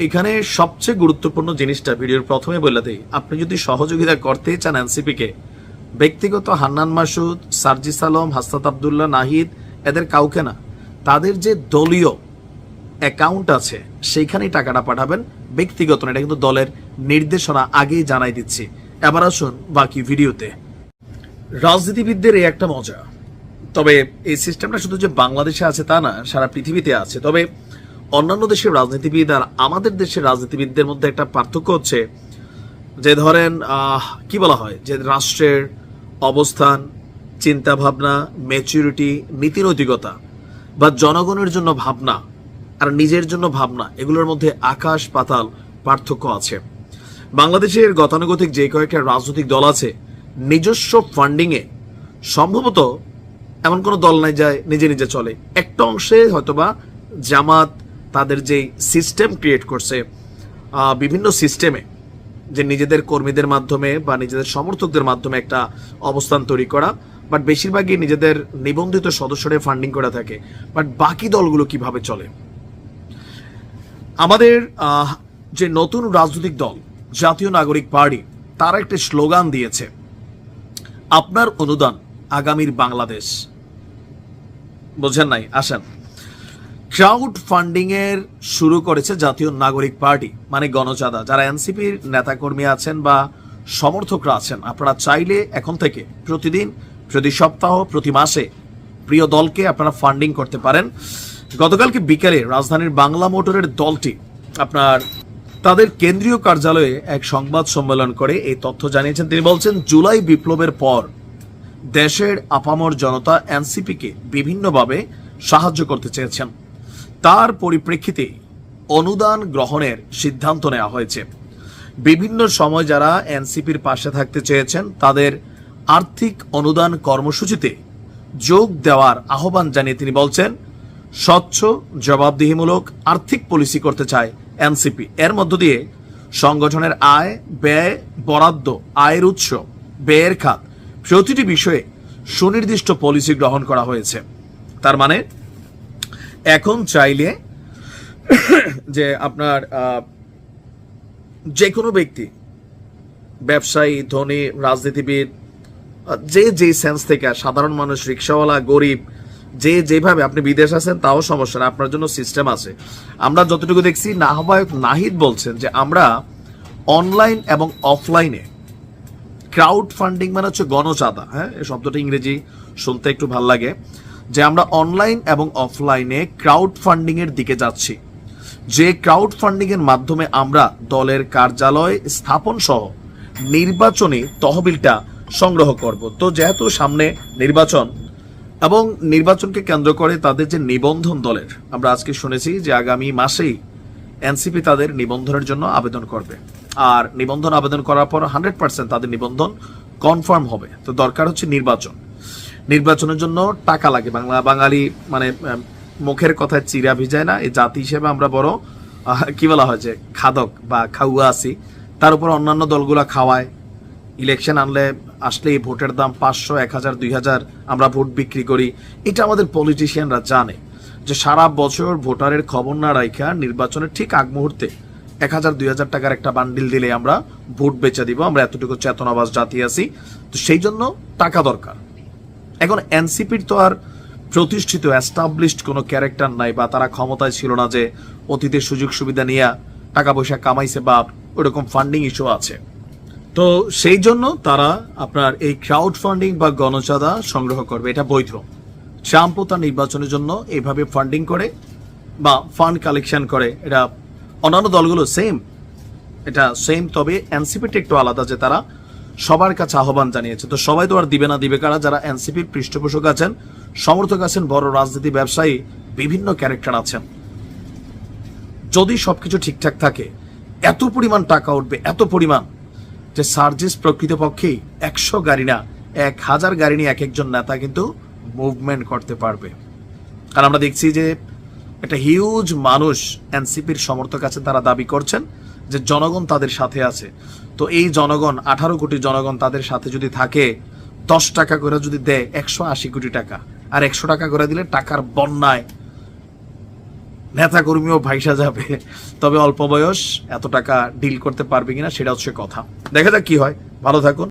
এখানে সবচেয়ে গুরুত্বপূর্ণ জিনিসটা ভিডিওর প্রথমে বলে দেই, আপনি যদি সহযোগিতা করতে চান এনসিপিকে, ব্যক্তিগত হান্নান মাসুদ, সার্জিস আলম, হাসনাত আব্দুল্লাহ, নাহিদ, এদের কাউকে না, তাদের যে দলীয় অ্যাকাউন্ট আছে সেইখানেই টাকাটা পাঠাবেন, ব্যক্তিগত না। এটা কিন্তু দলের নির্দেশনা আগেই জানাই দিচ্ছি। এবার আসুন বাকি ভিডিওতে। রাজনীতিবিদদের এই একটা মজা, তবে এই সিস্টেমটা শুধু যে বাংলাদেশে আছে তা না, সারা পৃথিবীতে আছে। তবে অন্যান্য দেশের রাজনীতিবিদ আর আমাদের দেশের রাজনীতিবিদদের মধ্যে একটা পার্থক্য হচ্ছে যে ধরেন কি বলা হয় যে রাষ্ট্রের অবস্থান, চিন্তা ভাবনা, ম্যাচুরিটি, নীতি নৈতিকতা বা জনগণের জন্য ভাবনা আর নিজের জন্য ভাবনা, এগুলোর মধ্যে আকাশ পাতাল পার্থক্য আছে। বাংলাদেশের গতানুগতিক যে কয়েকটা রাজনৈতিক দল আছে, নিজস্ব ফান্ডিংয়ে সম্ভবত এমন কোনো দল নাই যায় নিজে নিজে চলে। একটা অংশে হয়তোবা জামাত তাদের যে সিস্টেম ক্রিয়েট করছে, বিভিন্ন সিস্টেমে যে নিজেদের কর্মীদের মাধ্যমে বা নিজেদের সমর্থকদের মাধ্যমে একটা অবস্থান তৈরি করা, বাট বেশিরভাগই নিজেদের নিবন্ধিত সদস্যরা ফান্ডিং করে থাকে। বাট বাকি দলগুলো কিভাবে চলে? আমাদের যে নতুন রাজনৈতিক দল জাতীয় নাগরিক পার্টি, তারা একটা স্লোগান দিয়েছে, আপনার অনুদান আগামীর বাংলাদেশ। বোঝেন নাই? আসেন, ক্রাউড ফান্ডিং এর শুরু করেছে জাতীয় নাগরিক পার্টি, মানে গণচাঁদা। যারা এনসিপির নেতাকর্মী আছেন বা সমর্থকরা আছেন, আপনারা চাইলে এখন থেকে প্রতিদিন, প্রতি সপ্তাহ, প্রতি মাসে প্রিয় দলকে আপনারা ফান্ডিং করতে পারেন। গতকালকে বিকেলে রাজধানীর বাংলা মোটরের দলটি আপনার তাদের কেন্দ্রীয় কার্যালয়ে এক সংবাদ সম্মেলন করে এই তথ্য জানিয়েছেন। তিনি বলছেন, জুলাই বিপ্লবের পর দেশের আপামর জনতা এনসিপিকে বিভিন্নভাবে সাহায্য করতে চেয়েছেন। তার পরিপ্রেক্ষিতে অনুদান গ্রহণের সিদ্ধান্ত নেওয়া হয়েছে। বিভিন্ন সময় যারা এনসিপির পাশে থাকতে চেয়েছেন তাদের আর্থিক অনুদান কর্মসূচিতে যোগ দেওয়ার আহ্বান জানিয়ে তিনি বলছেন, স্বচ্ছ জবাবদিহিমূলক আর্থিক পলিসি করতে চায় এনসিপি। এর মধ্য দিয়ে সংগঠনের আয়, ব্যয়, বরাদ্দ, আয়ের উৎস, ব্যয়ের খাত প্রতিটি বিষয়ে সুনির্দিষ্ট পলিসি গ্রহণ করা হয়েছে। তার মানে এখন চাইলে যে আপনার যে কোনো ব্যক্তি, ব্যবসায়ী, ধনী, রাজনীতিবিদ, যে যে সেন্স থেকে, সাধারণ মানুষ, রিক্সাওয়ালা, গরিব, যে যেভাবে, আপনি বিদেশ আছেন তাও সমস্যা না, আপনার জন্য সিস্টেম আছে। আমরা যতটুকু দেখছি, আহ্বায়ক নাহিদ বলছেন যে আমরা অনলাইন এবং অফলাইনে ক্রাউড ফান্ডিং, মানে হচ্ছে গণচাঁদা, হ্যাঁ, এই শব্দটা ইংরেজি শুনতে একটু ভাল লাগে, যে আমরা অনলাইন এবং অফলাইনে ক্রাউড ফান্ডিং এর দিকে যাচ্ছি। যে ক্রাউড ফান্ডিং এর মাধ্যমে আমরা দলের কার্যালয় স্থাপন সহ নির্বাচনী তহবিলটা সংগ্রহ করব। তো যেহেতু সামনে নির্বাচন এবং নির্বাচনকে কেন্দ্র করে তাদের যে নিবন্ধন দলের, আমরা আজকে শুনেছি যে আগামী মাসেই এনসিপি তাদের নিবন্ধনের জন্য আবেদন করবে। আর নিবন্ধন আবেদন করার পর 100% তাদের নিবন্ধন কনফার্ম হবে। তো দরকার হচ্ছে নির্বাচন। নির্বাচনের জন্য টাকা লাগে। বাঙালি মানে মুখের কথায় চিরা ভিজায় না, এই জাতি হিসেবে আমরা বড় কি বলা হয় যে খাদক বা খাওয়া আছি। তার উপর অন্যান্য দলগুলা খাওয়ায়। ইলেকশন আসলে এই ভোটের দাম 500, 1000, 2000 আমরা ভোট বিক্রি করি। এটা আমাদের পলিটিশিয়ানরা জানে যে সারা বছর ভোটারের খবর না রাখা নির্বাচনের ঠিক আগ মুহূর্তে 1000, 2000 টাকার একটা বান্ডিল দিলে আমরা ভোট বেচে দিব। আমরা এতটুকু চেতনাবাজ জাতি আছি, তো সেই জন্য টাকা দরকার। এখন এনসিপির তো আর প্রতিষ্ঠিত এস্টাবলিশড কোনো ক্যারেক্টার নাই, বা তারা ক্ষমতায় ছিল না যে অতীতের সুযোগ সুবিধা নিয়ে টাকা পয়সা কামাইছে বা ওরকম ফান্ডিং ইস্যু আছে। তো সেই জন্য তারা আপনার এই ক্রাউড ফান্ডিং বা গণচাঁদা সংগ্রহ করবে। এটা বৈধ। ট্রাম্পও তার নির্বাচনের জন্য এইভাবে ফান্ডিং করে বা ফান্ড কালেকশন করে। এটা অন্যান্য দলগুলো সেম, এটা সেম। তবে এনসিপিটা একটু আলাদা, যে তারা সবার কাছে আহ্বান জানিয়েছে। তো সবাই তো আর দিবে না, দিবে কারা? যারা এনসিপির পৃষ্ঠপোষক আছেন, সমর্থক আছেন, বড় রাজনীতি ব্যবসায়ী, বিভিন্ন ক্যারেক্টার আছেন। যদি সবকিছু ঠিকঠাক থাকে, এত পরিমাণ টাকা উঠবে, এত পরিমাণ, যে সার্জিস প্রকৃতপক্ষেই 100 গাড়ি না, 1000 গাড়ি নিয়ে এক একজন নেতা কিন্তু মুভমেন্ট করতে পারবে। কারণ আমরা দেখছি যে একটা হিউজ মানুষ এনসিপির সমর্থক আছে, তারা দাবি করছেন যে জনগণ তাদের সাথে আছে। তো এই জনগণ, 18 কোটি জনগণ তাদের সাথে যদি থাকে, 10 টাকা করে যদি দেয়, 180 কোটি টাকা, আর 100 টাকা করে দিলে টাকার বন্যায় নেতা কর্মীও ভাইসা যাবে, তবে অল্প বয়স এত টাকা ডিল করতে পারবে কিনা সেটা হচ্ছে কথা। দেখা যাক কি হয়। ভালো থাকুন।